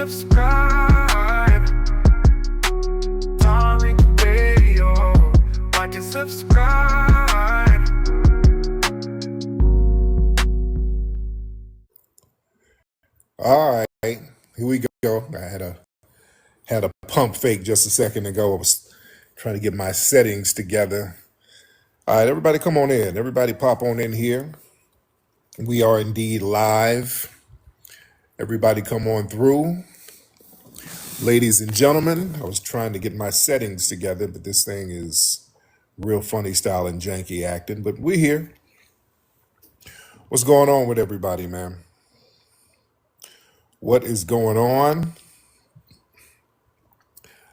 subscribe. Tariq Radio. Watch and subscribe. All right, here we go. I had a pump fake just a second ago. I was trying to get my settings together. All right, everybody come on in. Everybody pop on in here. We are indeed live. Everybody come on through. Ladies and gentlemen, I was trying to get my settings together, but this thing is real funny style and janky acting, but we're here. What's going on with everybody, man? What is going on?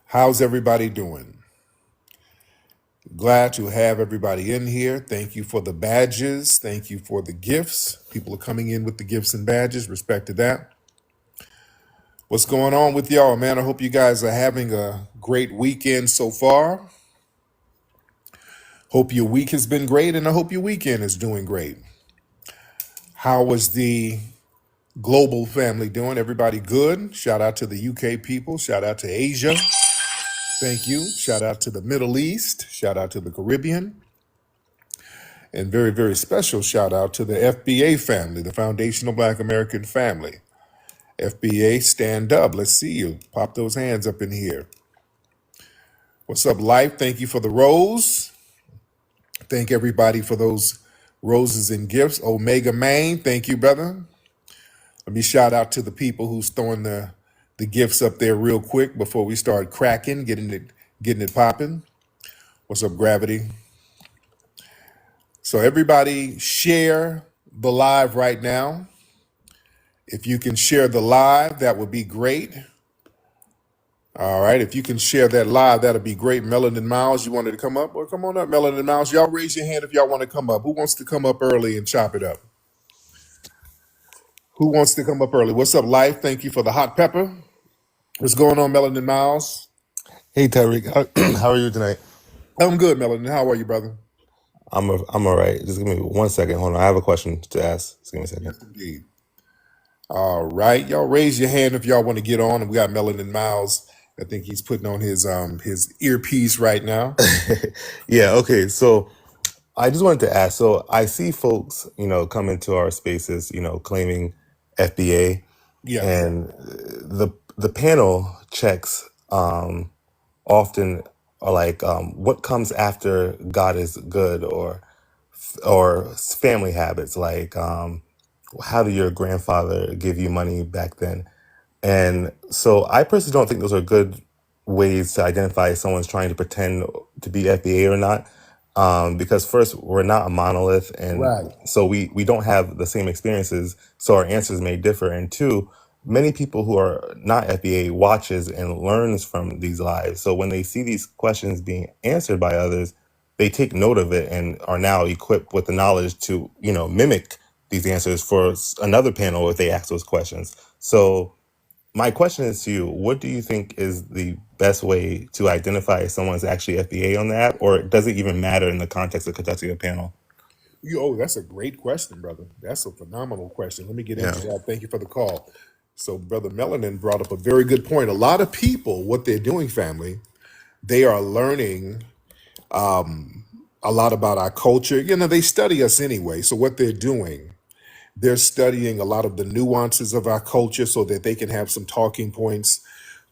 How's everybody doing? Glad to have everybody in here. Thank you for the badges. Thank you for the gifts. People are coming in with the gifts and badges. Respect to that. What's going on with y'all, man? I hope you guys are having a great weekend so far. Hope your week has been great, and I hope your weekend is doing great. How was the global family doing? Everybody good? Shout out to the UK people. Shout out to Asia. Thank you. Shout out to the Middle East. Shout out to the Caribbean. And very, very special shout out to the FBA family, the Foundational Black American Family. FBA, stand up. Let's see you. Pop those hands up in here. What's up, Life? Thank you for the rose. Thank everybody for those roses and gifts. Omega Main, thank you, brother. Let me shout out to the people who's throwing the gifts up there real quick before we start cracking, getting it popping. What's up, Gravity? So everybody share the live right now. If you can share the live, that would be great. All right, if you can share that live, that'll be great. Melanin Miles, you wanted to come up? Well, come on up, Melanin Miles. Y'all raise your hand if y'all want to come up. Who wants to come up early and chop it up? Who wants to come up early? What's up, Life? Thank you for the hot pepper. What's going on, Melanin Miles? Hey Tariq, how are you tonight? I'm good, Melanin. How are you, brother? I'm all right. Just give me 1 second. Hold on, I have a question to ask. Just give me a second. Yes, indeed. All right, y'all raise your hand if y'all want to get on. And we got Melanin Miles. I think he's putting on his earpiece right now. Yeah, okay. So I just wanted to ask. So I see folks, come into our spaces, claiming FBA, Yeah. and the panel checks often are like, what comes after God is good, or family habits, like how did your grandfather give you money back then? And so I personally don't think those are good ways to identify if someone's trying to pretend to be FBA or not. Because first, we're not a monolith, and Right. so we don't have the same experiences, so our answers may differ. And two, many people who are not FBA watches and learns from these lives. So when they see these questions being answered by others, they take note of it and are now equipped with the knowledge to, mimic these answers for another panel if they ask those questions. So my question is to you, what do you think is the best way to identify if someone's actually FBA on the app, or does it even matter in the context of conducting a panel? That's a great question, brother. That's a phenomenal question. Let me get into Yeah. that. Thank you for the call. So Brother Melanin brought up a very good point. A lot of people, what they're doing, family, they are learning a lot about our culture. They study us anyway. So what they're doing, they're studying a lot of the nuances of our culture so that they can have some talking points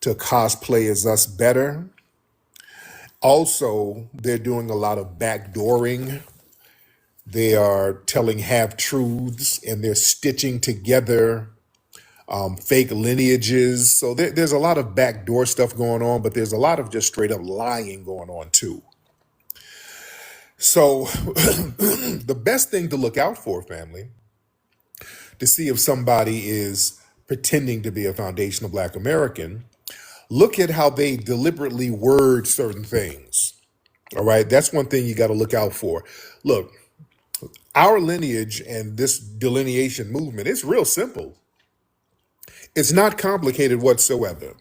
to cosplay as us better. Also, they're doing a lot of backdooring. They are telling half truths, and they're stitching together fake lineages. So there's a lot of backdoor stuff going on, but there's a lot of just straight up lying going on too. So the best thing to look out for, family, to see if somebody is pretending to be a foundational Black American, look at how they deliberately word certain things. All right, that's one thing you got to look out for. Look, our lineage and this delineation movement, it's real simple. It's not complicated whatsoever.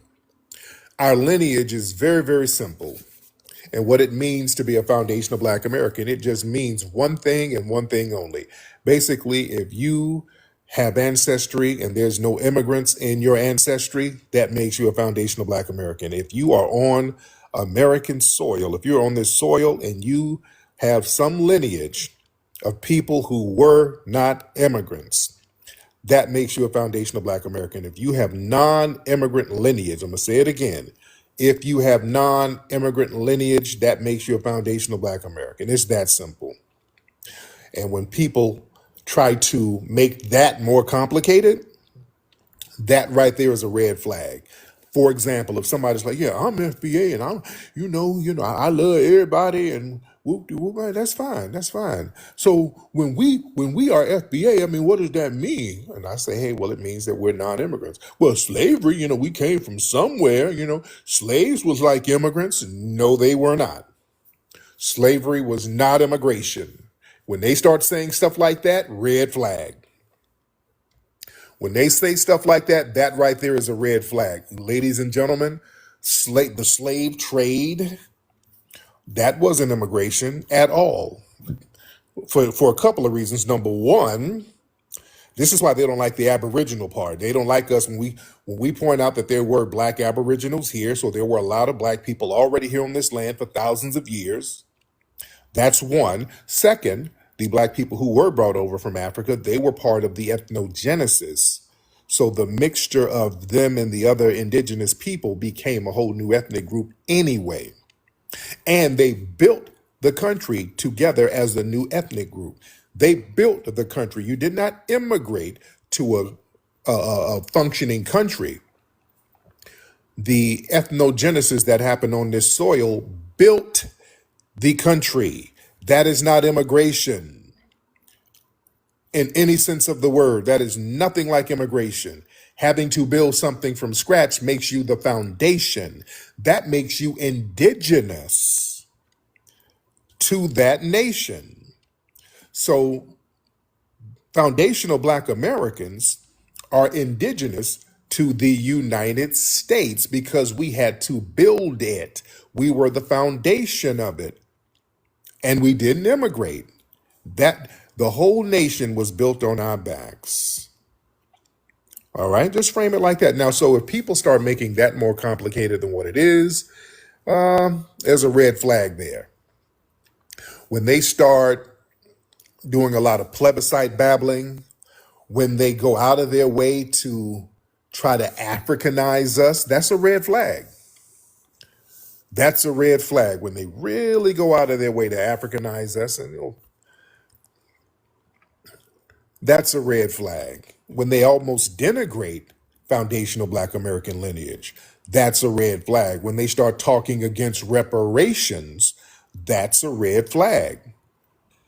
Our lineage is very, very simple. And what it means to be a foundational Black American, it just means one thing and one thing only. Basically, if you have ancestry and there's no immigrants in your ancestry, that makes you a foundational Black American. If you are on American soil, if you're on this soil and you have some lineage of people who were not immigrants, that makes you a foundational Black American. If you have non-immigrant lineage, I'm gonna say it again. If you have non-immigrant lineage, that makes you a foundational Black American. It's that simple. And when people try to make that more complicated, that right there is a red flag. For example, if somebody's like, "Yeah, I'm FBA, and I'm, I love everybody," and whoop de whoop, man, that's fine, that's fine. So when we are FBA, I mean, what does that mean? And I say, hey, well, it means that we're non-immigrants. Well, slavery, we came from somewhere. Slaves was like immigrants. No, they were not. Slavery was not immigration. When they start saying stuff like that, red flag. When they say stuff like that, that right there is a red flag. Ladies and gentlemen, the slave trade, that wasn't immigration at all. For a couple of reasons. Number one, this is why they don't like the Aboriginal part. They don't like us when we point out that there were Black Aboriginals here. So there were a lot of Black people already here on this land for thousands of years. That's one. Second, the Black people who were brought over from Africa, they were part of the ethnogenesis. So the mixture of them and the other indigenous people became a whole new ethnic group anyway. And they built the country together as a new ethnic group. They built the country. You did not immigrate to a functioning country. The ethnogenesis that happened on this soil built the country. That is not immigration in any sense of the word. That is nothing like immigration. Having to build something from scratch makes you the foundation. That makes you indigenous to that nation. So foundational Black Americans are indigenous to the United States because we had to build it. We were the foundation of it. And we didn't immigrate. That the whole nation was built on our backs. All right, just frame it like that. Now, so if people start making that more complicated than what it is, there's a red flag there. When they start doing a lot of plebiscite babbling, when they go out of their way to try to Africanize us, that's a red flag. That's a red flag when they really go out of their way to Africanize us, and that's a red flag. When they almost denigrate foundational Black American lineage, that's a red flag. When they start talking against reparations, that's a red flag.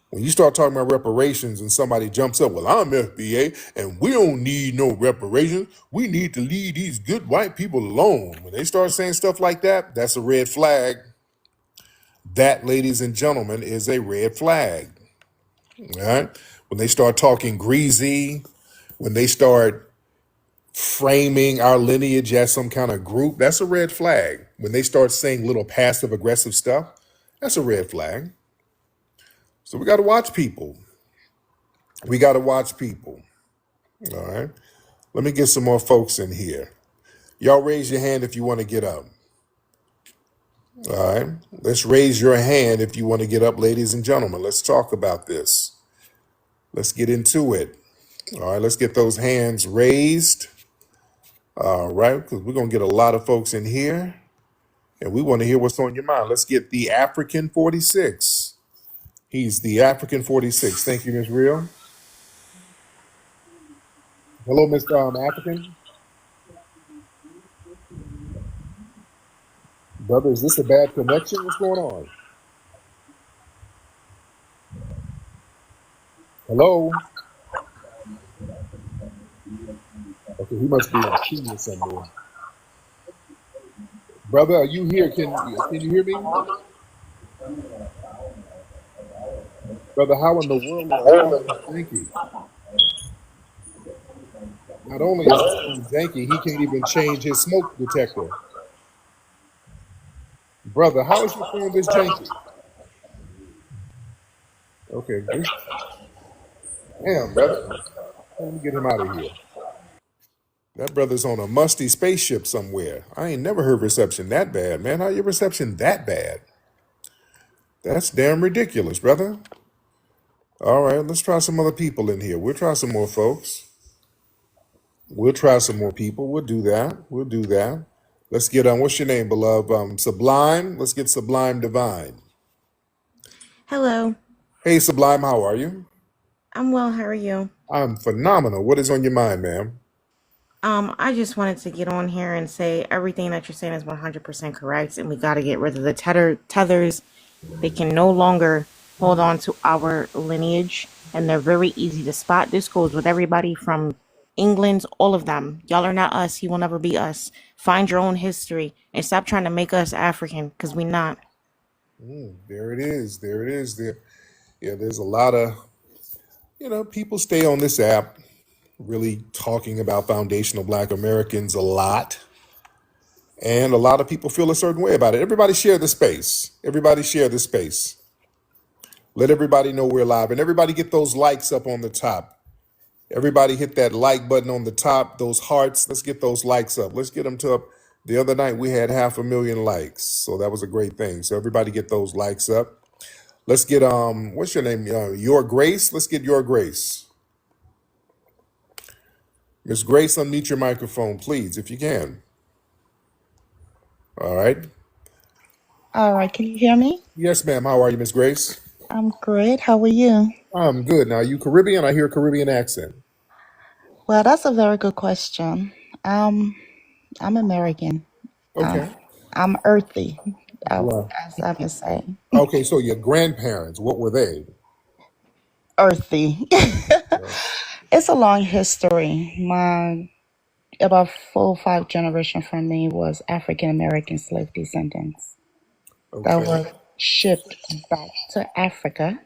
When you start talking about reparations and somebody jumps up, well, I'm FBA and we don't need no reparations. We need to leave these good white people alone. When they start saying stuff like that, that's a red flag. That, ladies and gentlemen, is a red flag. All right? When they start talking greasy, when they start framing our lineage as some kind of group, that's a red flag. When they start saying little passive aggressive stuff, that's a red flag. So we got to watch people. We got to watch people. All right. Let me get some more folks in here. Y'all raise your hand if you want to get up. All right. Let's raise your hand if you want to get up, ladies and gentlemen. Let's talk about this. Let's get into it. All right. Let's get those hands raised. All right. Because we're going to get a lot of folks in here. And we want to hear what's on your mind. Let's get the African 46. He's the African 46. Thank you, Ms. Real. Hello, Mr. African. Brother, is this a bad connection? What's going on? Hello? Okay, he must be in Kenya somewhere. Brother, are you here? Can you hear me? Brother, how in the world is Janky? Not only is he janky, he can't even change his smoke detector. Brother, how is your phone this janky? Okay, damn, brother. Let me get him out of here. That brother's on a musty spaceship somewhere. I ain't never heard reception that bad, man. How your reception that bad? That's damn ridiculous, brother. All right, let's try some other people in here. We'll try some more folks. We'll try some more people. We'll do that. We'll do that. Let's get on. What's your name, beloved? Sublime. Let's get Sublime Divine. Hello, Hey, Sublime, how are you? I'm well. How are you? I'm phenomenal. What is on your mind, ma'am? I just wanted to get on here and say everything that you're saying is 100% correct, and we got to get rid of the tethers. They can no longer hold on to our lineage, and they're very easy to spot. This goes with everybody from England, all of them. Y'all are not us. You will never be us. Find your own history and stop trying to make us African, because we not. There it is. There it is. There. Yeah, there's a lot of, people stay on this app really talking about foundational Black Americans a lot. And a lot of people feel a certain way about it. Everybody share the space. Everybody share the space. Let everybody know we're live. And everybody get those likes up on the top. Everybody hit that like button on the top, those hearts. Let's get those likes up. Let's get them to up. The other night we had 500,000 likes. So that was a great thing. So everybody get those likes up. Let's get what's your name? Your Grace. Let's get Your Grace. Miss Grace, unmute your microphone, please, if you can. All right. All right, can you hear me? Yes, ma'am. How are you, Miss Grace? I'm great. How are you? I'm good. Now, are you Caribbean? I hear a Caribbean accent. Well, that's a very good question. I'm American. Um, Okay. I'm earthy, Well, as I would say. okay, so your grandparents, what were they? Earthy. It's a long history. My about 4 or 5 generations from me was African American slave descendants that Okay. were shipped back to Africa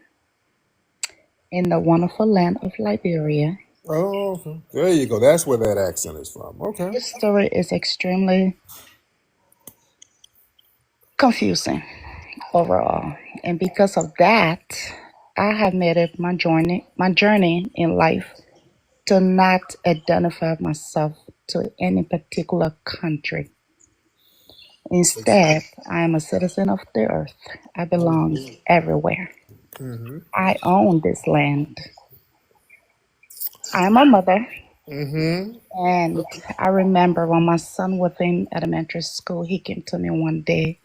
in the wonderful land of Liberia. Oh, okay. There you go. That's where that accent is from. Okay. This story is extremely confusing overall. And because of that, I have made it my journey in life to not identify myself to any particular country. Instead, I am a citizen of the earth. I belong everywhere. Mm-hmm. I own this land. I'm a mother, Mm-hmm. and I remember when my son was in elementary school, he came to me one day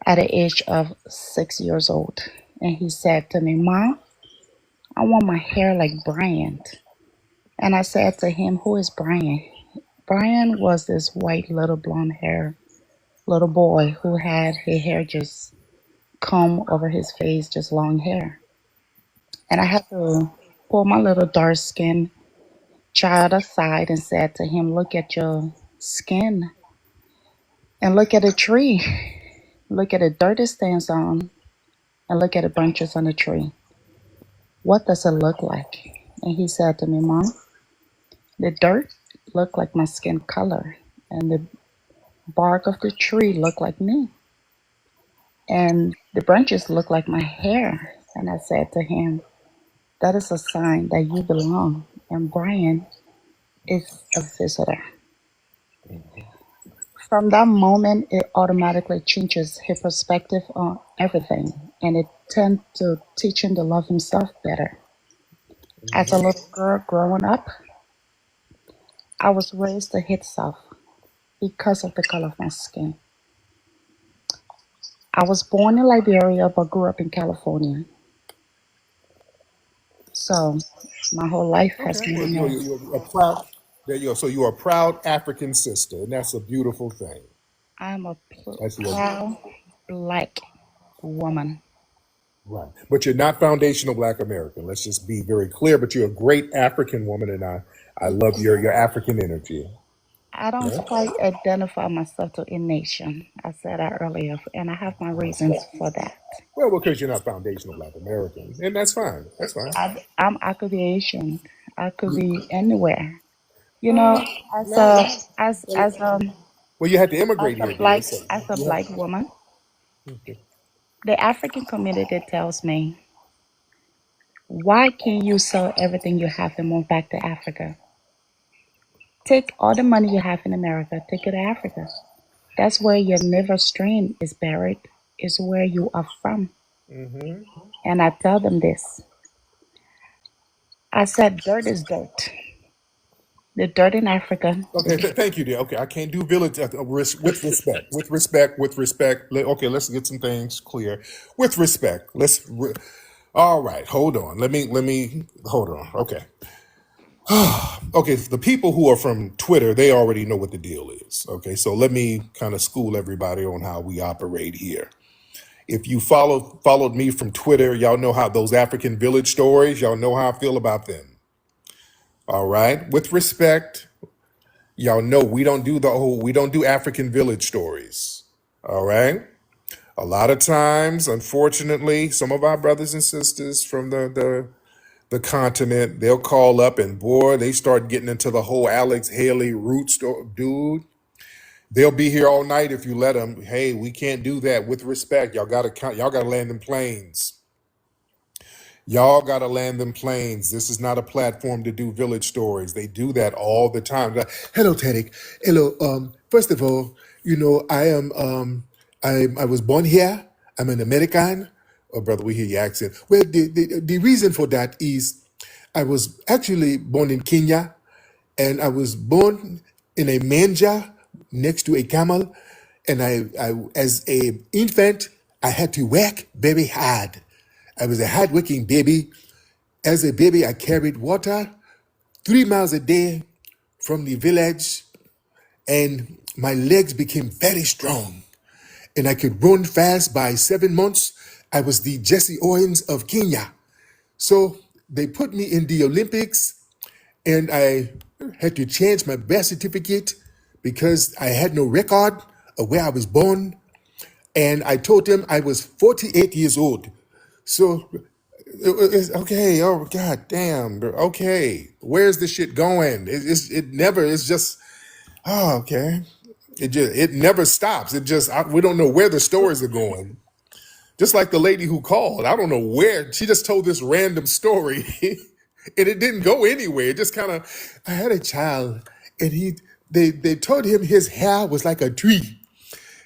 at the age of 6 years old, and he said to me, "Mom, I want my hair like Bryant." And I said to him, "Who is Brian?" Brian was this white little blonde hair little boy who had his hair just comb over his face, just long hair. And I had to pull my little dark skinned child aside and said to him, "Look at your skin and look at a tree. Look at the dirt it stands on and look at the branches on the tree. What does it look like?" And he said to me, "Mom, the dirt looked like my skin color, and the bark of the tree looked like me, and the branches look like my hair." And I said to him, "That is a sign that you belong, and Brian is a visitor." From that moment, it automatically changes his perspective on everything, and it tends to teach him to love himself better. As a little girl growing up, I was raised to hate self because of the color of my skin. I was born in Liberia but grew up in California. So my whole life has Okay. been Well, in you're a proud. There you go. So you're a proud African sister, and that's a beautiful thing. I'm a That's your proud black woman. right. But you're not foundational Black American. Let's just be very clear. But you're a great African woman, and I love your African energy. I don't Yeah. quite identify myself to a nation. I said that earlier, and I have my reasons for that. Well, because you're not foundational Black American, and that's fine. That's fine. I could be Asian. I could be anywhere. You Uh, know, as no, a no. as as um Well, you had to immigrate here, dear. So as a you have. black woman, the African community tells me Why can't you sell everything you have and move back to Africa? Take all the money you have in America, take it to Africa. That's where your liver strain is buried, is where you are from. Hmm. And I tell them this. I said, dirt is dirt. The dirt in Africa. Okay, thank you, dear. Okay, I can't do village with respect. With respect. With respect. Okay, let's get some things clear. With respect. All right, hold on. Let me hold on. Okay. Okay, the people who are from Twitter, they already know what the deal is. Okay, so let me kind of school everybody on how we operate here. If you followed me from Twitter, y'all know how those African village stories, y'all know how I feel about them. All right. With respect, y'all know we don't do African village stories. All right. A lot of times, unfortunately, some of our brothers and sisters from the continent, they'll call up and boy, they start getting into the whole Alex Haley root story. Dude, they'll be here all night if you let them. Hey, we can't do that. With respect, y'all gotta land in planes. Y'all gotta land them planes. This is not a platform to do village stories. They do that all the time. Like, hello, Tariq. Hello. First of all, I am. I was born here. I'm an American. Oh, brother, we hear your accent. Well, the reason for that is, I was actually born in Kenya, and I was born in a manger next to a camel, and I as a infant, I had to work very hard. I was a hardworking baby. As a baby, I carried water 3 miles a day from the village, and my legs became very strong, and I could run fast. By 7 months, I was the Jesse Owens of Kenya. So they put me in the Olympics, and I had to change my birth certificate because I had no record of where I was born. And I told them I was 48 years old. So it's okay. Oh God damn. Bro. Okay, where's this shit going? It never. It's just okay. It never stops. We don't know where the stories are going. Just like the lady who called, I don't know where she just told this random story, and it didn't go anywhere. It just kind of. I had a child, and they told him his hair was like a tree.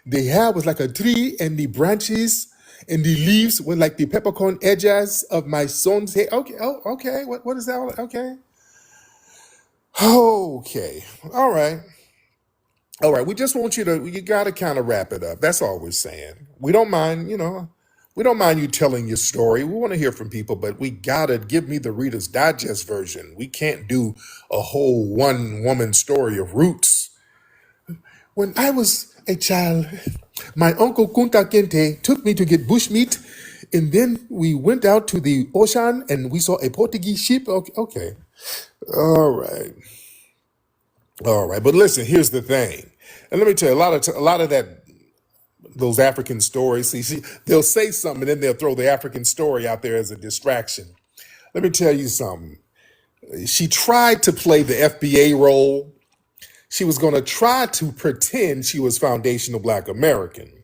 The hair was like a tree, and the branches and the leaves were like the peppercorn edges of my son's hair. Okay, oh, okay. What is that? Okay, okay, all right, all right. We just want you got to kind of wrap it up. That's all we're saying. We don't mind, we don't mind you telling your story. We want to hear from people, but we gotta give me the Reader's Digest version. We can't do a whole one woman story of roots. When I was a child, my uncle Kunta Kente took me to get bushmeat, and then we went out to the ocean and we saw a Portuguese ship. Okay, okay. All right, all right. But listen, here's the thing, and let me tell you, a lot of that those African stories. See, they'll say something and then they'll throw the African story out there as a distraction. Let me tell you something. She tried to play the FBA role. She was going to try to pretend she was foundational Black American.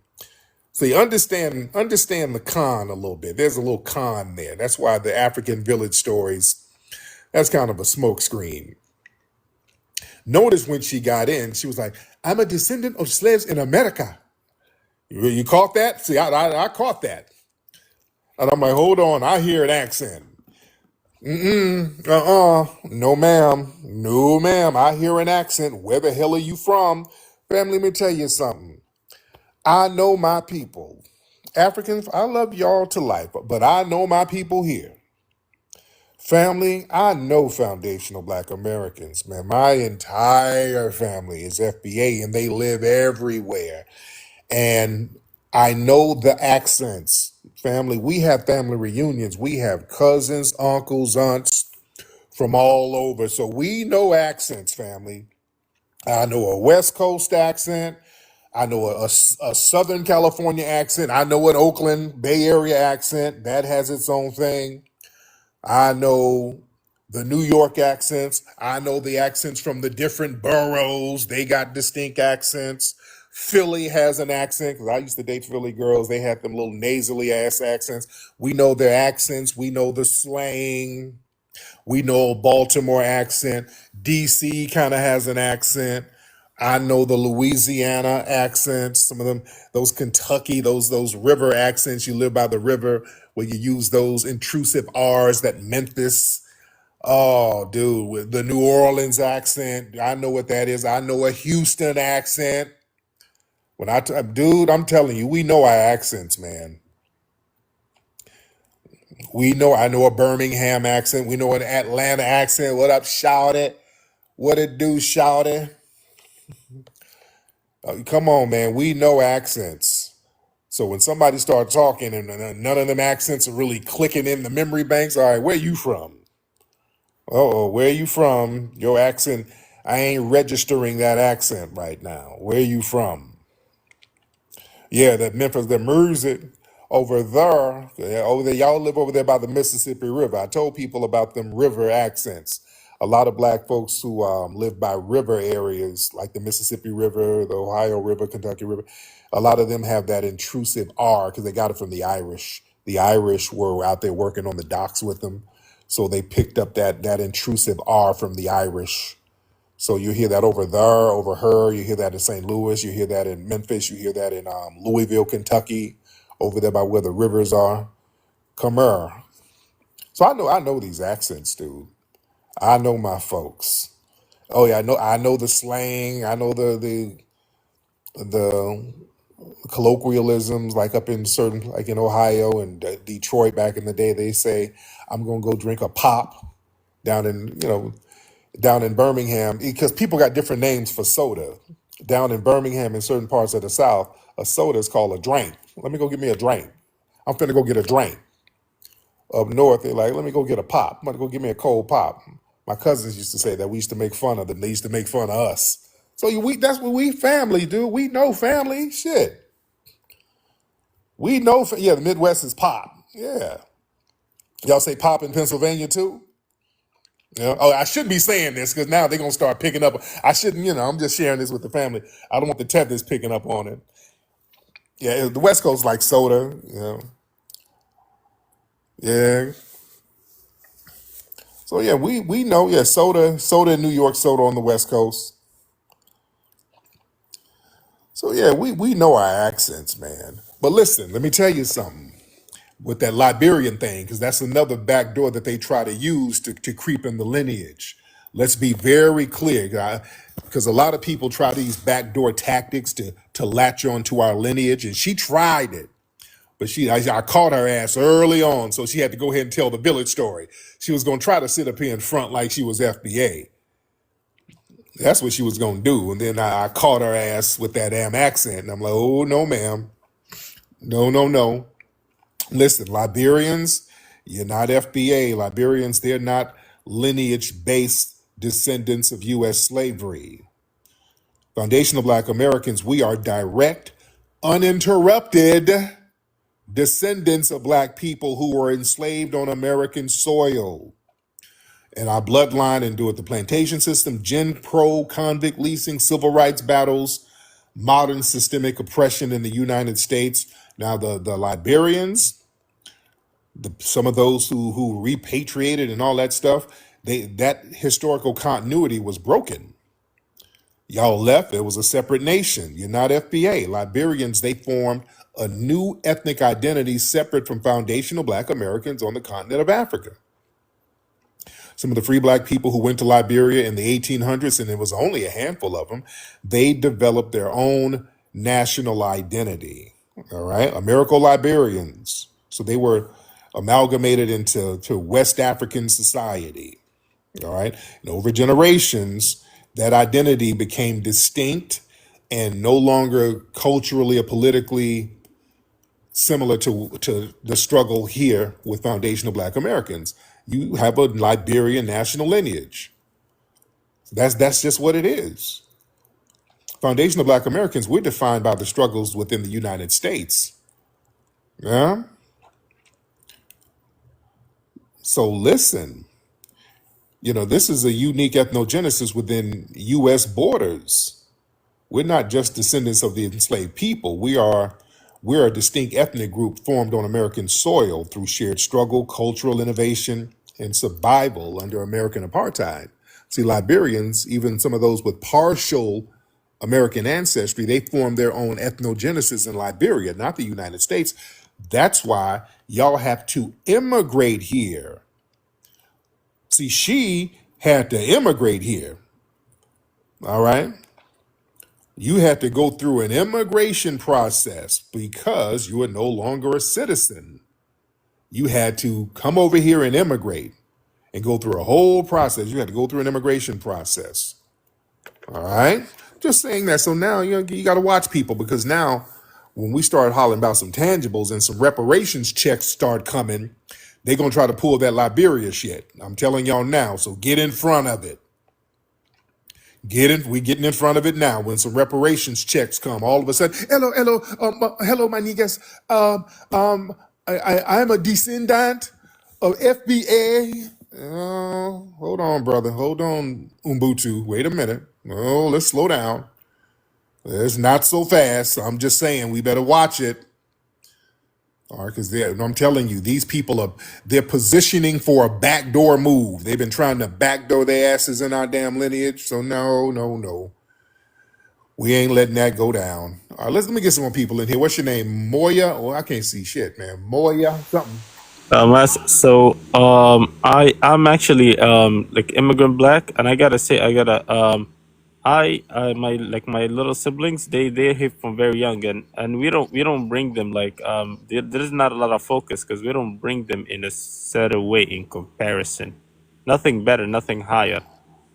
See, understand the con a little bit. There's a little con there. That's why the African village stories, that's kind of a smokescreen. Notice when she got in, she was like, I'm a descendant of slaves in America. You caught that? See, I caught that. And I'm like, hold on, I hear an accent. No ma'am. No ma'am. I hear an accent. Where the hell are you from? Family, let me tell you something. I know my people. Africans, I love y'all to life, but I know my people here. Family, I know foundational Black Americans, man. My entire family is FBA and they live everywhere. And I know the accents. Family, we have family reunions. We have cousins, uncles, aunts from all over. So we know accents, family. I know a West Coast accent. I know a Southern California accent. I know an Oakland Bay Area accent. That has its own thing. I know the New York accents. I know the accents from the different boroughs. They got distinct accents. Philly has an accent because I used to date Philly girls. They had them little nasally ass accents. We know their accents. We know the slang. We know a Baltimore accent. DC kind of has an accent. I know the Louisiana accents. Some of them, those Kentucky, those river accents. You live by the river where you use those intrusive R's. That Memphis. Oh, dude, with the New Orleans accent. I know what that is. I know a Houston accent. Dude, I'm telling you, we know our accents, man. I know a Birmingham accent. We know an Atlanta accent. What up, shout it? What it do, shout it? Come on, man. We know accents. So when somebody starts talking and none of them accents are really clicking in the memory banks, all right, where you from? Oh, where you from? Your accent, I ain't registering that accent right now. Where you from? Yeah, that Memphis, the music over there, yeah, over there, y'all live over there by the Mississippi River. I told people about them river accents. A lot of black folks who live by river areas like the Mississippi River, the Ohio River, Kentucky River, a lot of them have that intrusive R because they got it from the Irish. The Irish were out there working on the docks with them. So they picked up that intrusive R from the Irish. So you hear that over there, over her. You hear that in St. Louis. You hear that in Memphis. You hear that in Louisville, Kentucky, over there by where the rivers are. Come here. So I know these accents, dude. I know my folks. Oh yeah, I know the slang. I know the colloquialisms, like up in certain, like in Ohio and Detroit back in the day. They say, "I'm gonna go drink a pop," down in down in Birmingham, because people got different names for soda. Down in Birmingham, in certain parts of the South, a soda is called a drink. Let me go get me a drink. I'm finna go get a drink. Up north, they're like, let me go get a pop. I'm gonna go get me a cold pop. My cousins used to say that. We used to make fun of them. They used to make fun of us. So that's what we family do. We know family. Shit. We know, yeah, the Midwest is pop. Yeah. Y'all say pop in Pennsylvania too? Yeah. Oh, I shouldn't be saying this because now they're gonna start picking up. I shouldn't, I'm just sharing this with the family. I don't want the tethers picking up on it. Yeah, the West Coast like soda. Yeah. So yeah, we know. Yeah, soda in New York, soda on the West Coast. So yeah, we know our accents, man. But listen, let me tell you something with that Liberian thing, because that's another backdoor that they try to use to creep in the lineage. Let's be very clear, because a lot of people try these backdoor tactics to latch onto our lineage, and she tried it. But I caught her ass early on, so she had to go ahead and tell the village story. She was going to try to sit up here in front like she was FBA. That's what she was going to do. And then I caught her ass with that damn accent. And I'm like, oh, no, ma'am. No, no, no. Listen, Liberians, you're not FBA. Liberians, they're not lineage-based descendants of U.S. slavery. Foundational Black Americans, we are direct, uninterrupted descendants of Black people who were enslaved on American soil. And our bloodline endured the plantation system, Jim Crow, convict leasing, civil rights battles, modern systemic oppression in the United States. Now, the Liberians, some of those who repatriated and all that stuff, that historical continuity was broken. Y'all left, it was a separate nation. You're not FBA. Liberians, they formed a new ethnic identity separate from foundational Black Americans on the continent of Africa. Some of the free Black people who went to Liberia in the 1800s, and it was only a handful of them, they developed their own national identity. All right, Americo-Liberians. So they were amalgamated into West African society. All right, and over generations, that identity became distinct and no longer culturally or politically similar to the struggle here with foundational Black Americans. You have a Liberian national lineage. That's just what it is. Foundational Black Americans, we're defined by the struggles within the United States. Yeah. So listen, this is a unique ethnogenesis within U.S. borders. We're not just descendants of the enslaved people. We're a distinct ethnic group formed on American soil through shared struggle, cultural innovation, and survival under American apartheid. See, Liberians, even some of those with partial American ancestry, they formed their own ethnogenesis in Liberia, not the United States. That's why y'all have to immigrate here. See, she had to immigrate here. All right. You had to go through an immigration process because you were no longer a citizen. You had to come over here and immigrate and go through a whole process. You had to go through an immigration process. All right. Just saying that. So now you got to watch people, because now when we start hollering about some tangibles and some reparations checks start coming, they're going to try to pull that Liberia shit. I'm telling y'all now. So get in front of it. We getting in front of it now. When some reparations checks come, all of a sudden, hello, my niggas. I'm a descendant of FBA. Hold on, brother. Hold on, Ubuntu. Wait a minute. Oh, let's slow down. It's not so fast. I'm just saying we better watch it. All right, because I'm telling you, these people they're positioning for a backdoor move. They've been trying to backdoor their asses in our damn lineage. So no. We ain't letting that go down. All right, let me get some more people in here. What's your name? Moya? Oh, I can't see shit, man. Moya, something. I'm actually like immigrant black, and I gotta say my little siblings, they here from very young, and we don't bring them like there's not a lot of focus because we don't bring them in a certain way in comparison. Nothing better, nothing higher,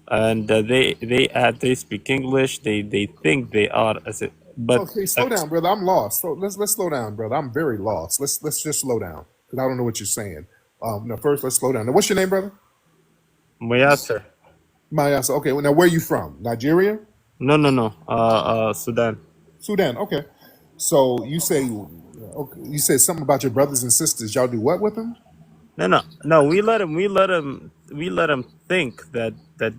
and they speak English. They think they are as it, but Okay, slow down, brother. I'm lost. So let's slow down, brother. I'm very lost. Let's just slow down because I don't know what you're saying. No, first let's slow down. Now, what's your name, brother? Mayasser. Mayasa. Okay, well, now where are you from? Nigeria? No. Sudan. Sudan. Okay. So you said something about your brothers and sisters. Y'all do what with them? No. We let them think that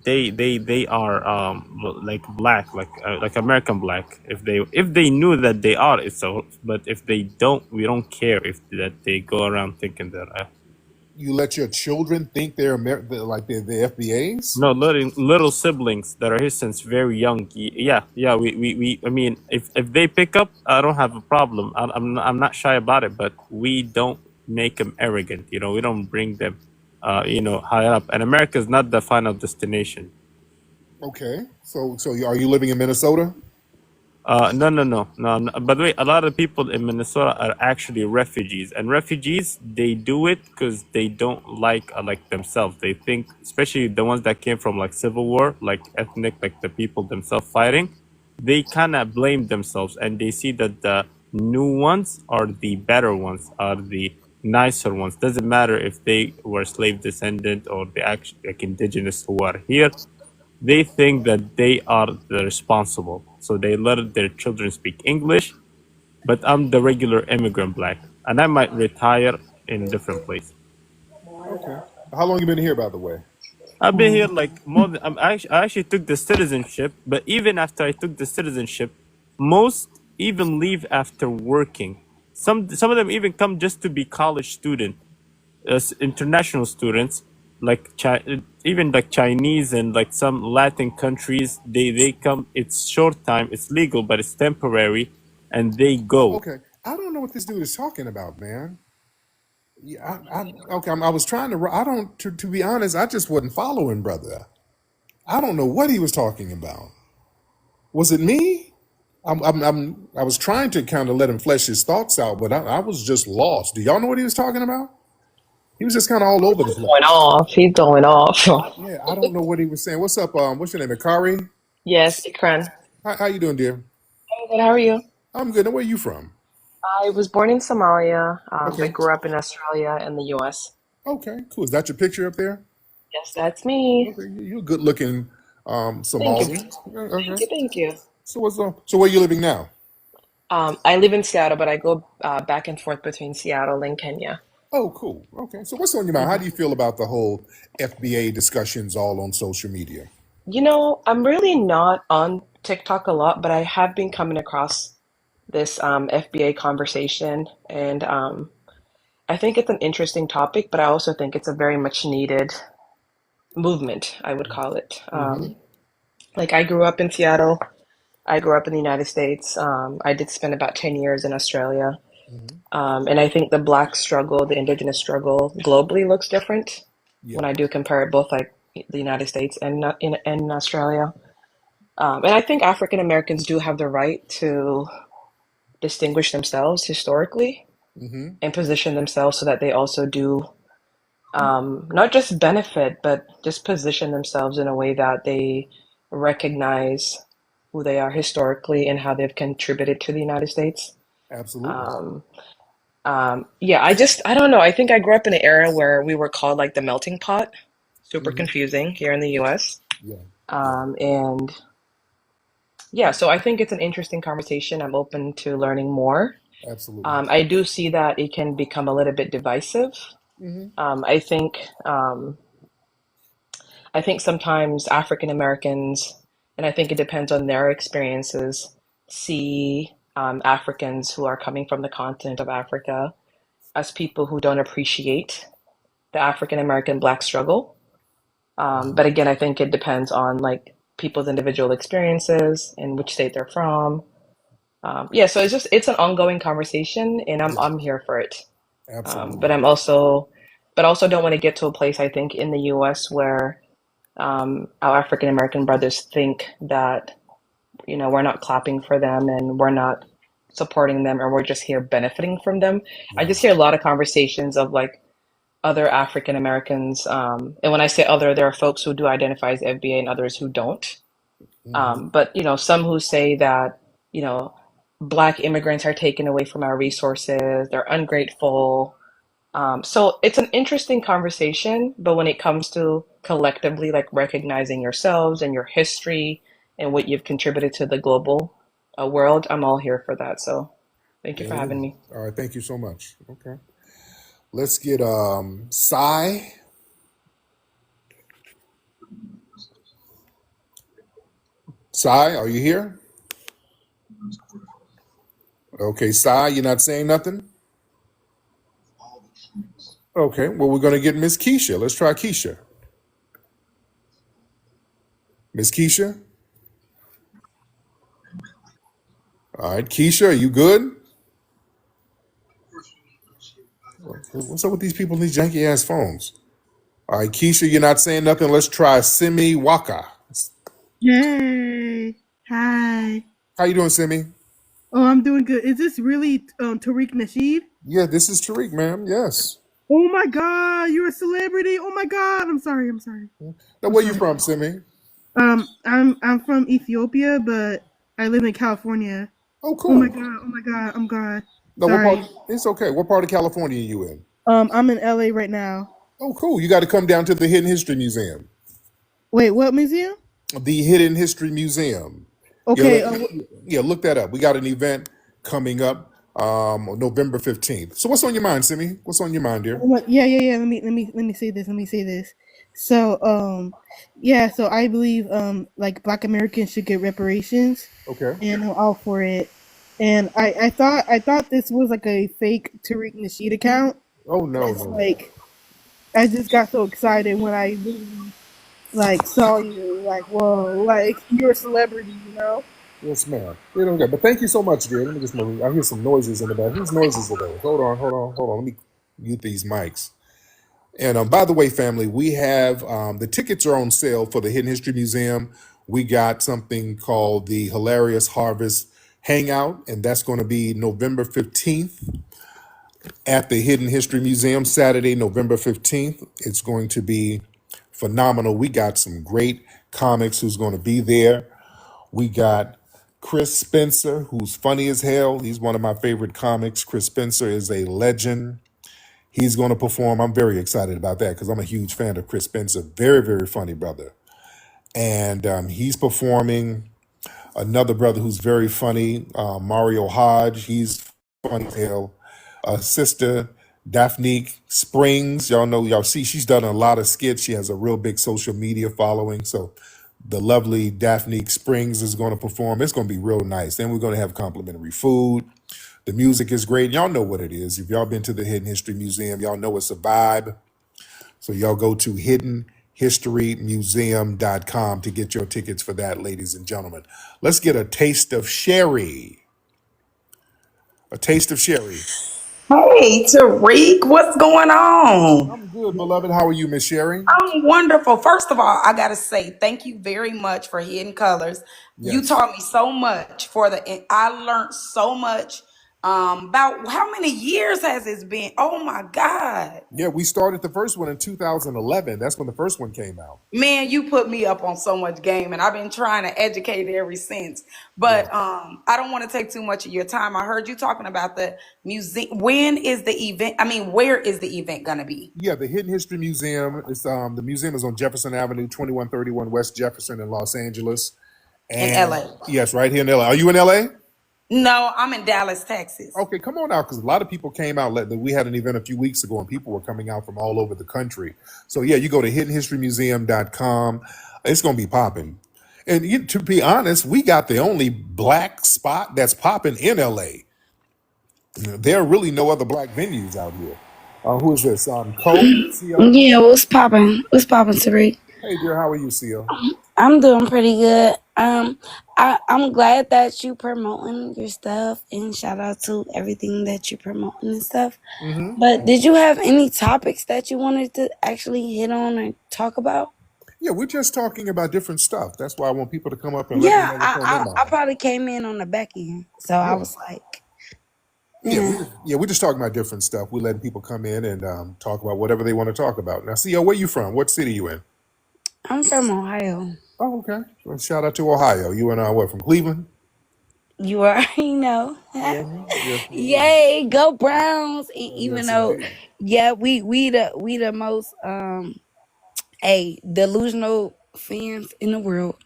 they are like black, like American black. If they knew that they are, it's so. But if they don't, we don't care if that they go around thinking that. You let your children think like they're FBAs? No, little siblings that are here since very young. Yeah. I mean, if they pick up, I don't have a problem. I'm not shy about it. But we don't make them arrogant. We don't bring them, high up. And America is not the final destination. Okay. So are you living in Minnesota? No. By the way, a lot of people in Minnesota are actually refugees, and refugees, they do it because they don't like themselves. They think, especially the ones that came from like civil war, like ethnic, like the people themselves fighting, they kind of blame themselves, and they see that the new ones are the better ones, are the nicer ones. Doesn't matter if they were slave descendant or the actual like indigenous who are here. They think that they are the responsible, so they let their children speak English. But I'm the regular immigrant black, and I might retire in a different place. Okay. How long you been here, by the way? I've been here like more than I actually took the citizenship, but even after I took the citizenship, most even leave after working. Some of them even come just to be college student, as international students, like even like Chinese and like some Latin countries. They come. It's short time. It's legal, but it's temporary, and they go. Okay. I don't know what this dude is talking about, man. Yeah, okay. I was trying to. I don't. To be honest, I just wasn't following, brother. I don't know what he was talking about. Was it me? I was trying to kind of let him flesh his thoughts out, but I was just lost. Do y'all know what he was talking about? He was just kind of all over the Going place. off. He's going off. Yeah, I don't know what he was saying. What's up? What's your name? Akari? Yes, Ikran. How you doing, dear? Hey, good. How are you? I'm good. Now, where are you from? I was born in Somalia, but Okay. grew up in Australia and the US. Okay. Cool. Is that your picture up there? Yes, that's me. Okay. You're a good looking Thank you. Somalian. Okay. Thank you. So what's up? So where you living now? I live in Seattle, but I go back and forth between Seattle and Kenya. Oh, cool. Okay. So what's on your mind? How Mhm. do you feel about the whole FBA discussions all on social media? I'm really not on TikTok a lot, but I have been coming across this FBA conversation, and I think it's an interesting topic, but I also think it's a very much needed movement, I would call it. Mm-hmm. Like I grew up in Seattle. I grew up in the United States. I did spend about 10 years in Australia. Mm-hmm. And I think the Black struggle, the Indigenous struggle globally looks different Yeah, when I do compare it both like the United States and in Australia. And I think African Americans do have the right to distinguish themselves historically mm-hmm. and position themselves so that they also do not just benefit, but just position themselves in a way that they recognize who they are historically and how they've contributed to the United States. Absolutely. Um, yeah, I don't know. I think I grew up in an era where we were called like the melting pot. Super Mm-hmm. confusing here in the US. Yeah, yeah, And yeah, so I think it's an interesting conversation. I'm open to learning more. absolutely. I do see that it can become a little bit divisive. Mm-hmm. Um, I think um, I think sometimes African Americans, and I think it depends on their experiences, see Africans who are coming from the continent of Africa as people who don't appreciate the African American Black struggle. Mm-hmm. But again, I think it depends on like people's individual experiences and which state they're from. Yeah, so it's an ongoing conversation, and Yeah, I'm here for it. But absolutely. I'm also but also don't want to get to a place I think in the U.S. where our African American brothers think that we're not clapping for them and we're not supporting them and we're just here benefiting from them. I Yeah. just hear a lot of conversations of like other African Americans, and when I say other, there are folks who do identify as FBA and others who don't. Mm-hmm. But some who say that you know Black immigrants are taken away from our resources, they're ungrateful. So it's an interesting conversation, but when it comes to collectively like recognizing yourselves and your history and what you've contributed to the global world, I'm all here for that. So thank you There for it having is. me. All right, thank you so much. Okay. Let's get Sai. Sai, are you here? Okay, Sai, you're not saying nothing? Okay, well, we're gonna get Miss Keisha. Let's try Keisha. Miss Keisha? All right, Keisha, are you good? What's up with these people in these janky ass phones? All right, Keisha, you're not saying nothing. Let's try Simi Waka. Yay! Hi. How you doing, Simi? Oh, I'm doing good. Is this really Tariq Nasheed? Yeah, this is Tariq, ma'am. Yes. Oh my God, you're a celebrity. Oh my God, I'm sorry. I'm sorry. Now, I'm where you sorry. from, Simi? I'm from Ethiopia, but I live in California. Oh, Oh my cool. God. Oh my God. I'm God. No, what part? Sorry. It's okay. What part of California are you in? I'm in LA right now. Oh, cool. You got to come down to the Hidden History Museum. Wait, what museum? The Hidden History Museum. Yeah, Okay. yeah. Look that up. We got an event coming up on November 15th. So, what's on your mind, Simi? What's on your mind, dear? Yeah. Let me say this. Let me say this. So, yeah. So I believe, like Black Americans should get reparations, Okay. and I'm all for it. And I thought this was like a fake Tariq Nasheed account. Oh no, It's no. like I just got so excited when I literally like saw you. Like, whoa, like you're a celebrity, you know? Yes, ma'am. We don't get. But thank you so much, dear. Let me just move. I hear some noises in the back. Whose noises are those? Hold on. Let me mute these mics. And by the way, family, we have the tickets are on sale for the Hidden History Museum. We got something called the Hilarious Harvest Hangout, and that's going to be November 15th at the Hidden History Museum, Saturday, November 15th. It's going to be phenomenal. We got some great comics who's going to be there. We got Chris Spencer, who's funny as hell. He's one of my favorite comics. Chris Spencer is a legend. He's going to perform. I'm very excited about that because I'm a huge fan of Chris Spencer. Very, very funny brother. And he's performing. Another brother who's very funny, Mario Hodge. He's funny as hell. Sister Daphne Springs. Y'all know, y'all see she's done a lot of skits. She has a real big social media following. So The lovely Daphne Springs is going to perform. It's going to be real nice. Then we're going to have complimentary food. The music is great. Y'all know what it is. If y'all been to the Hidden History Museum, y'all know it's a vibe. So y'all go to hiddenhistorymuseum.com to get your tickets for that, ladies and gentlemen. Let's get a taste of Sherry. A taste of Sherry. Hey, Tariq, what's going on? I'm good, beloved. How are you, Miss Sherry? I'm wonderful. First of all, I got to say thank you very much for Hidden Colors. You Yes. taught me so much I learned so much about how many years has this been? Oh my God. Yeah, we started the first one in 2011. That's when the first one came out. Man, you put me up on so much game and I've been trying to educate ever since. Yeah. But I don't want to take too much of your time. I heard you talking about the museum. When is the event? I mean, where is the event going to be? Yeah, the Hidden History Museum is the museum is on Jefferson Avenue, 2131 West Jefferson in Los Angeles. In And LA. yes, right here in LA. Are you in LA? No, I'm in Dallas, Texas. Okay, come on out because a lot of people came out. We had an event a few weeks ago and people were coming out from all over the country. So yeah, you go to hiddenhistorymuseum.com. It's going to be popping. And to be honest, we got the only black spot that's popping in LA. There are really no other black venues out here. Who is this? Cole? CO? Yeah, what's poppin'? What's poppin', Tariq? Hey, dear, how are you, CO? I'm doing pretty good. I'm glad that you promoting your stuff, and shout out to everything that you're promoting and stuff. Mm-hmm. But did you have any topics that you wanted to actually hit on or talk about? Yeah, we're just talking about different stuff. That's why I want people to come up and let me Yeah, know what's on their I mind. probably came in on the back end, so I Yeah. was like, Yeah, yeah. we're just talking about different stuff. We're letting people come in and talk about whatever they want to talk about. Now, CO, where you from? What city you in? I'm from Ohio. Oh, okay. Well, shout out to Ohio. You and what, from Cleveland? You already know. Mm-hmm. Yes, indeed. Yay, go Browns! Even Yes, though, indeed. yeah, we the most delusional fans in the world.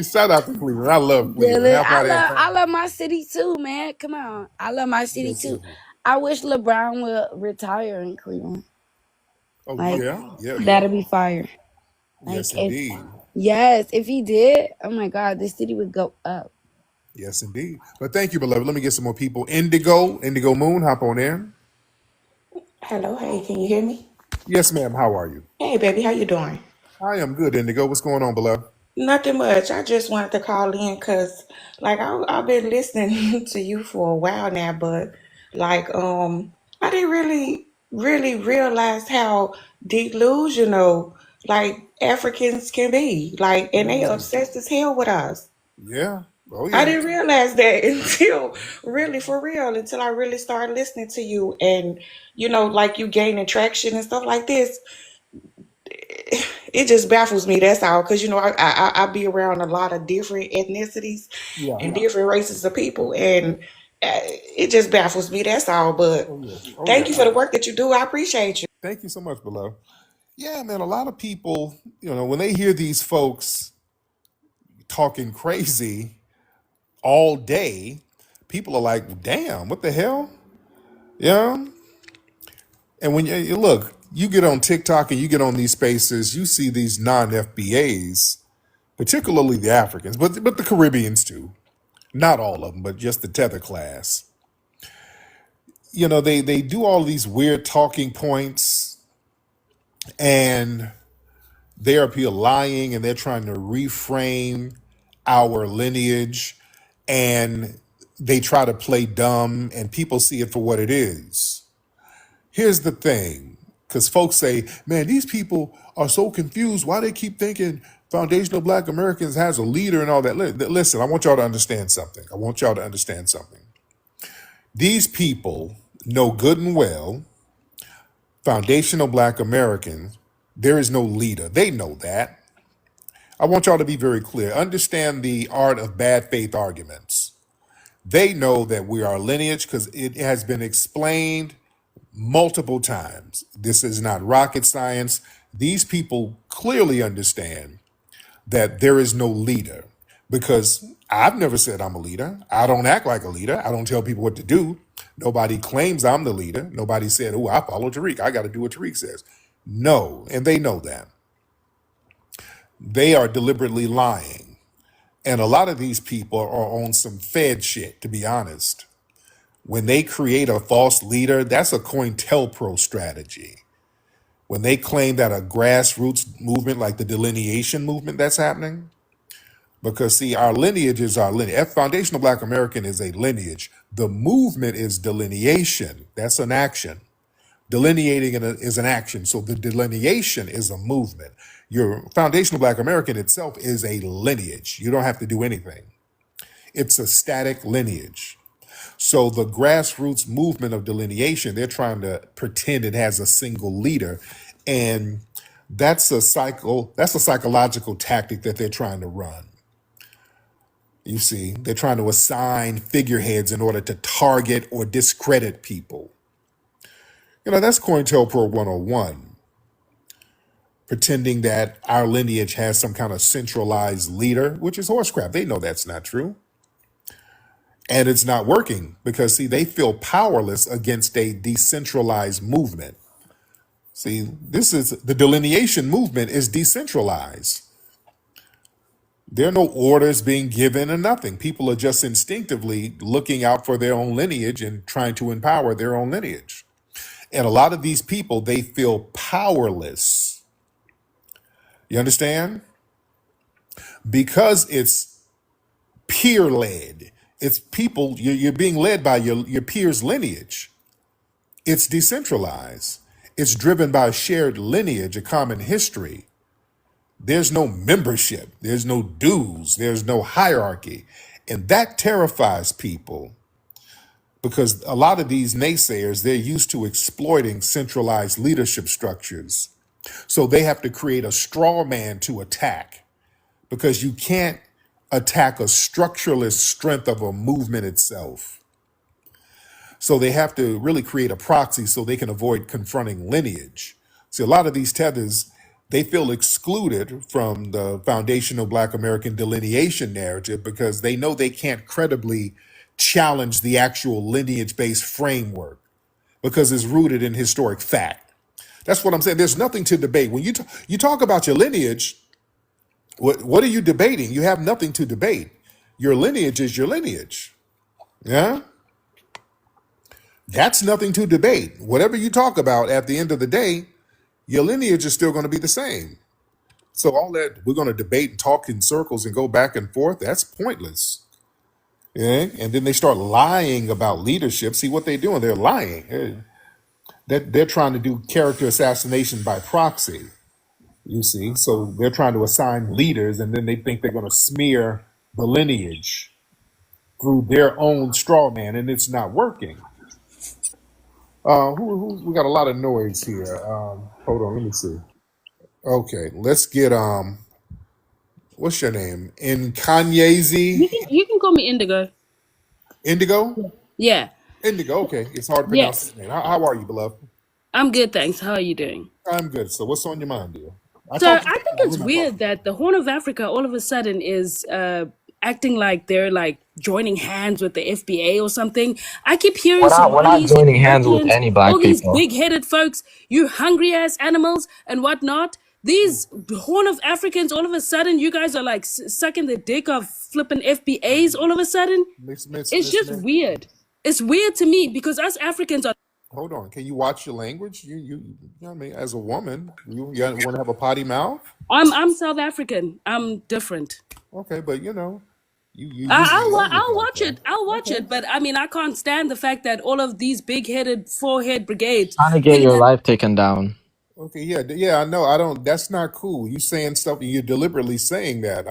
Shout out to Cleveland. I love Cleveland. How about that? I love my city too, man. Come on, I love my city Yes, too. indeed. I wish LeBron would retire in Cleveland. Oh, Like yeah. that'd be fire. Like Yes, indeed. if he did, oh my God, this city would go up. Yes, indeed. But thank you, beloved. Let me get some more people. Indigo Moon, hop on in. Hello, hey, can you hear me? Yes, ma'am. How are you? Hey, baby, how you doing? I am good, Indigo. What's going on, beloved? Nothing much. I just wanted to call in because, like, I've been listening to you for a while now, but I didn't really realize how delusional like Africans can be, like, and they obsessed as hell with us. Yeah. Oh, I yeah. didn't realize that until really for real, until I really started listening to you and like you gaining traction and stuff like this. It just baffles me. That's all, because I be around a lot of different ethnicities Yeah. and different races of people, and it just baffles me. That's all. But Oh, yeah. Oh, thank yeah. you for the work that you do. I appreciate you. Thank you so much, beloved. Yeah, man. A lot of people, when they hear these folks talking crazy all day, people are like, damn, what the hell? Yeah. And when you look, you get on TikTok and you get on these spaces, you see these non-FBAs, particularly the Africans, but the Caribbeans too. Not all of them, but just the tether class. They do all these weird talking points and they're up here lying and they're trying to reframe our lineage and they try to play dumb and people see it for what it is. Here's the thing, because folks say, man, these people are so confused. Why they keep thinking foundational Black Americans has a leader and all that? Listen, I want y'all to understand something. These people know good and well, foundational Black Americans, there is no leader. They know that. I want y'all to be very clear. Understand the art of bad faith arguments. They know that we are lineage because it has been explained multiple times. This is not rocket science. These people clearly understand that there is no leader because I've never said I'm a leader. I don't act like a leader. I don't tell people what to do. Nobody claims I'm the leader. Nobody said, oh, I follow Tariq. I got to do what Tariq says. No, and they know that. They are deliberately lying. And a lot of these people are on some Fed shit, to be honest. When they create a false leader, that's a COINTELPRO strategy. When they claim that a grassroots movement like the delineation movement that's happening, because see, our lineage is our lineage. Foundational Black American is a lineage. The movement is delineation. That's an action. Delineating is an action. So the delineation is a movement. Your Foundational Black American itself is a lineage. You don't have to do anything. It's a static lineage. So the grassroots movement of delineation, they're trying to pretend it has a single leader. And that's a psychological tactic that they're trying to run. You see, they're trying to assign figureheads in order to target or discredit people. That's COINTELPRO 101, pretending that our lineage has some kind of centralized leader, which is horse crap. They know that's not true. And it's not working because, see, they feel powerless against a decentralized movement. See, the delineation movement is decentralized. There are no orders being given or nothing. People are just instinctively looking out for their own lineage and trying to empower their own lineage. And a lot of these people, they feel powerless. You understand? Because it's peer-led. It's people, you're being led by your peers' lineage. It's decentralized. It's driven by a shared lineage, a common history. There's no membership. There's no dues. There's no hierarchy. And that terrifies people because a lot of these naysayers, they're used to exploiting centralized leadership structures. So they have to create a straw man to attack because you can't attack a structuralist strength of a movement itself. So they have to really create a proxy so they can avoid confronting lineage. See, a lot of these tethers, they feel excluded from the foundational Black American delineation narrative because they know they can't credibly challenge the actual lineage-based framework because it's rooted in historic fact. That's what I'm saying. There's nothing to debate. When you talk about your lineage, what are you debating? You have nothing to debate. Your lineage is your lineage. Yeah? That's nothing to debate. Whatever you talk about at the end of the day, your lineage is still going to be the same. So all that we're going to debate and talk in circles and go back and forth, that's pointless. Yeah? And then they start lying about leadership. See what they're doing? They're lying. They're trying to do character assassination by proxy. You see, so they're trying to assign leaders, and then they think they're going to smear the lineage through their own straw man, and it's not working. We got a lot of noise here. Hold on, let me see. Okay, let's get what's your name? You Nkanyezi can you can call me Indigo. Indigo? Yeah, Indigo, okay. It's hard to pronounce yes. his name. How are you, beloved? I'm good, thanks. How are you doing? I'm good. So what's on your mind, dear? I So talked to I you think before. I it's remember talking weird to you. that the Horn of Africa all of a sudden is acting like they're like joining hands with the FBA or something. I keep hearing We're not Somalis, joining hands with Ethiopians, any all black these people. big-headed folks, you hungry ass animals and whatnot. These Horn of Africans, all of a sudden, you guys are like sucking the dick of flipping FBAs. All of a sudden, it's just Miss, weird. It's weird to me because us Africans are. hold on. Can you watch your language? You know what I mean, as a woman, you want to have a potty mouth? I'm South African. I'm different. Okay, but you use your language I'll like watch that. it. I'll watch Okay. it. But I mean, I can't stand the fact that all of these big-headed, forehead brigades Trying to get think your that life taken down. Okay, yeah, I know. I don't. That's not cool. You saying stuff. You're deliberately saying that,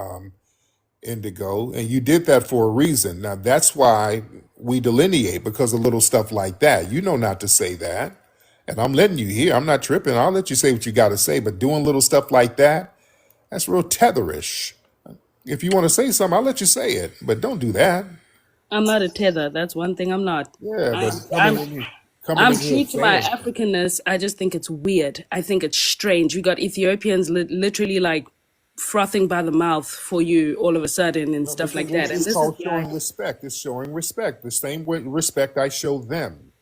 Indigo, and you did that for a reason. Now that's why we delineate because of little stuff like that. You know not to say that, and I'm letting you hear. I'm not tripping. I'll let you say what you got to say. But doing little stuff like that, that's real tetherish. If you want to say something, I'll let you say it, but don't do that. I'm not a tether. That's one thing I'm not. Yeah, I, but I'm coming I'm in here true to my saying, Africanness. I just think it's weird. I think it's strange. We got Ethiopians literally like frothing by the mouth for you all of a sudden and No, but stuff like that. And it's this is called why showing respect. It's showing respect. The same way respect I show them.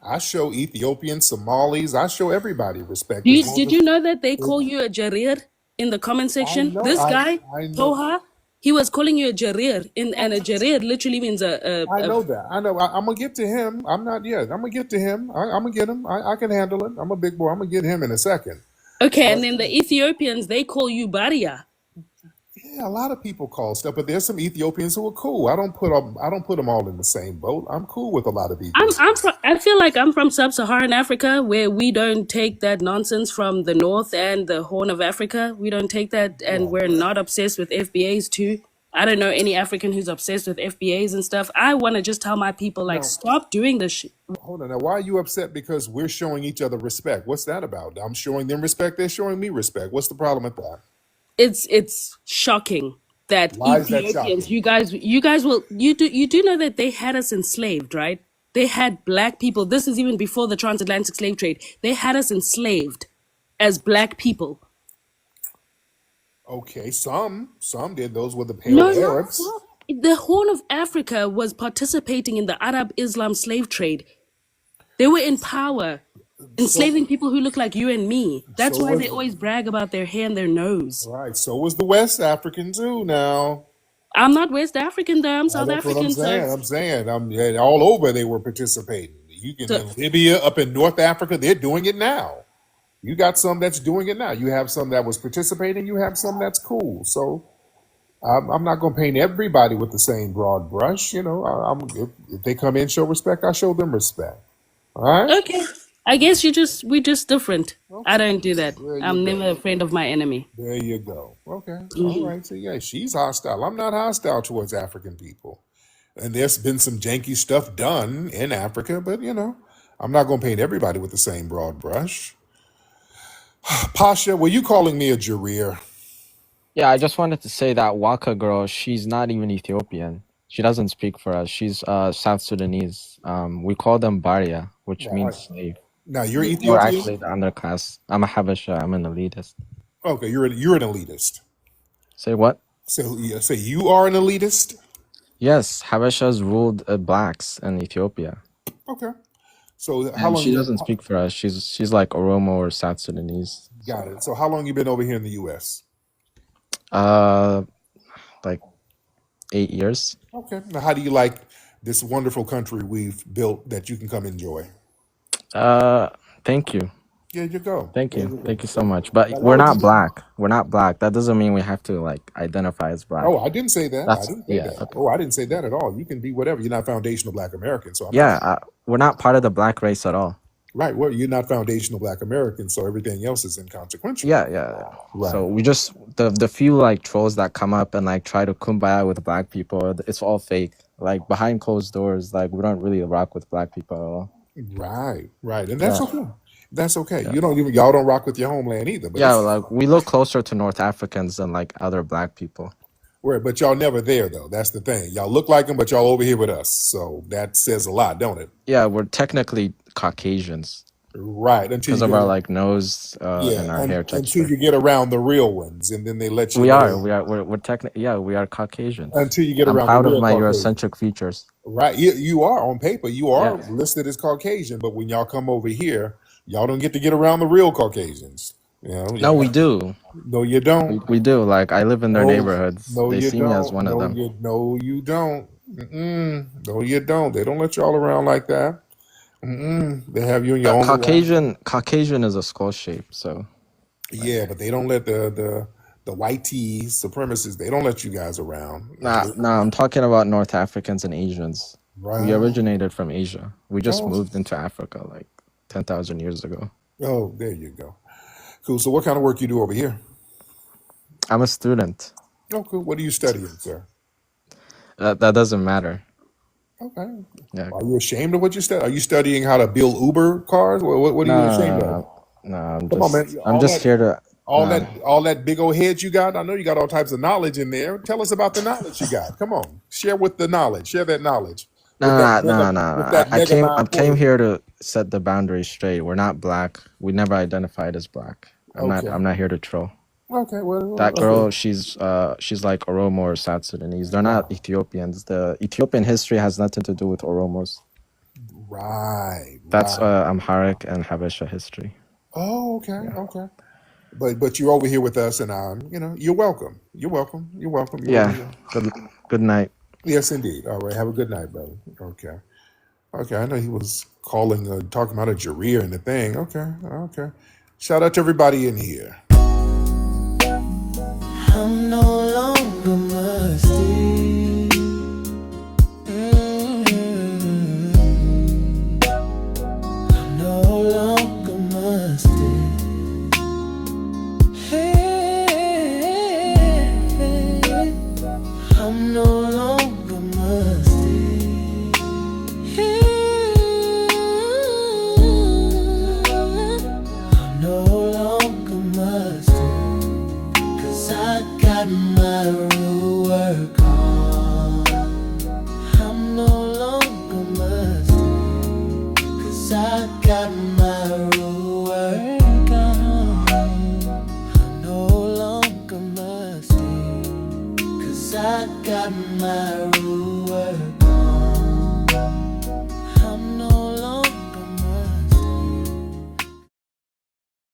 I show Ethiopians, Somalis. I show everybody respect as long did as you know that they call it, you a jarir in the comment I section? know. This guy, I know. Toha, he was calling you a jarir, and a jarir literally means I know that. I know. I'm gonna get to him. I'm not yet. I'm gonna get to him. I'm gonna get him. I can handle it. I'm a big boy. I'm gonna get him in a second. okay, and But then the Ethiopians, they call you Baria. yeah, a lot of people call stuff, but there's some Ethiopians who are cool. I don't put them all in the same boat. I'm cool with a lot of Ethiopians. I feel like I'm from sub-Saharan Africa, where we don't take that nonsense from the North and the Horn of Africa. We don't take that, and Right. we're not obsessed with FBAs too. I don't know any African who's obsessed with FBAs and stuff. I want to just tell my people, like, Now, stop doing this shit. hold on. Now, why are you upset? Because we're showing each other respect. What's that about? I'm showing them respect. They're showing me respect. What's the problem with that? It's shocking that Why is that Ethiopians, shocking? you guys will you do know that they had us enslaved, right? They had black people. This is even before the transatlantic slave trade. They had us enslaved as black people. Okay, some did. Those were the pale No, not Arabs. so. The Horn of Africa was participating in the Arab Islam slave trade. They were in power, So enslaving people who look like you and me. That's so why was they always brag about their hair and their nose. right. So was the West African too. Now I'm not West African, though. I'm South that's what I'm African, so saying. I'm saying yeah, all over they were participating. You can so in Libya, up in North Africa, they're doing it now. You got some that's doing it now. You have some that was participating. You have some that's cool. So I'm not going to paint everybody with the same broad brush. You know, if they come in, show respect. I show them respect. All right. okay. I guess we're just different. I Okay. don't do that. There you I'm go. never a friend of my enemy. There you go. Okay. All Mhm. right. So yeah, she's hostile. I'm not hostile towards African people. And there's been some janky stuff done in Africa, but you know, I'm not going to paint everybody with the same broad brush. Pasha, were you calling me a Jareer? Yeah, I just wanted to say that Waka girl, she's not even Ethiopian. She doesn't speak for us. She's South Sudanese. We call them Baria, which All means right. slave. Now you're We're Ethiopian. actually the underclass. I'm a Habesha. I'm an elitist. Okay, you're an elitist. Say what? So yeah, say you are an elitist. Yes, Habeshas ruled blacks in Ethiopia, Okay. So how and long she you doesn't speak for us. She's like Oromo or South Sudanese. got So it? So how long you been over here in the U.S.? uh, like 8 years. Okay. Now how do you like this wonderful country we've built that you can come enjoy? Uh, Thank you. There you go. Thank There you. you go. Thank you so So much. But why we're would you not do? black. We're not black. That doesn't mean we have to like identify as black. Oh, I didn't say that. I That's didn't say yeah. that. Okay. Oh, I didn't say that at all. You can be whatever. You're not foundational Black American, so I'm not. Yeah, we're not part of the black race at all. Right. Well, you're not foundational Black American, so everything else is inconsequential. Yeah. So Right. we just the few like trolls that come up and like try to kumbaya with black people, it's all fake. Like behind closed doors, like we don't really rock with black people at all. Right. Right. And that's Yeah, okay. That's okay. yeah, Y'all don't rock with your homeland either, but yeah. it's Like we look closer to North Africans than like other black people. where, but y'all never there though. That's the thing. Y'all look like them, but y'all over here with us. So that says a lot, don't it? Yeah, we're technically Caucasians Right. Until because you of get our a, like nose yeah, and our hair until texture. you get around the real ones, and then they let you We are, know we are, we're technically, yeah, we are Caucasians. until you get I'm around the proud of real my Caucasian. Eurocentric features. Right. You are on paper, you are Yeah. listed as Caucasian, but when y'all come over here, y'all don't get around the real Caucasians. You know, No, y'all we got, do. no, you don't. We do. Like I live in their No, neighborhoods. no, They you see me as don't. one of them. No, you don't. No, you don't. They don't let y'all around like that. They have you in your own little. Caucasian is a skull shape. So like, Yeah, but they don't let the white tea supremacists. They don't let you guys around. nah, I'm talking about North Africans and Asians. We Right. originated from Asia. We just Oh, moved into Africa like 10,000 years ago. oh, there you go. Cool. So, what kind of work you do over here? I'm a student. Oh, cool. What are you studying, sir? That doesn't matter. Okay. Yeah. Are you ashamed of what you study? Are you studying how to build Uber cars? What are you ashamed of? No, Come on, man. I'm just here to. Nah, All that big old head you got. I know you got all types of knowledge in there. Tell us about the knowledge you got. Come on, share with the knowledge. Share that knowledge with nah. that I mega came 940. here to set the boundaries straight. We're not black. We never identified as black. Okay. I'm not here to troll. Okay, well, That okay. girl, she's like Oromo or South Sudanese. They're not Ethiopians. The Ethiopian history has nothing to do with Oromos. Right, That's right. Amharic and Habesha history. Oh, okay, Yeah. okay. But you're over here with us, and you're welcome. You're welcome. You're welcome. You're over Yeah. here. Good night. Yes, indeed. All right. Have a good night, brother. Okay. Okay. I know he was calling, talking about a Jareer and the thing. Okay. Okay. Shout out to everybody in here. I'm no longer musty. I'm no longer musty. Hey, I'm no longer musty. I'm no longer musty. 'Cause I got my real work on. I'm no longer musty. 'Cause I got my real work on. I'm no longer musty. 'Cause I got my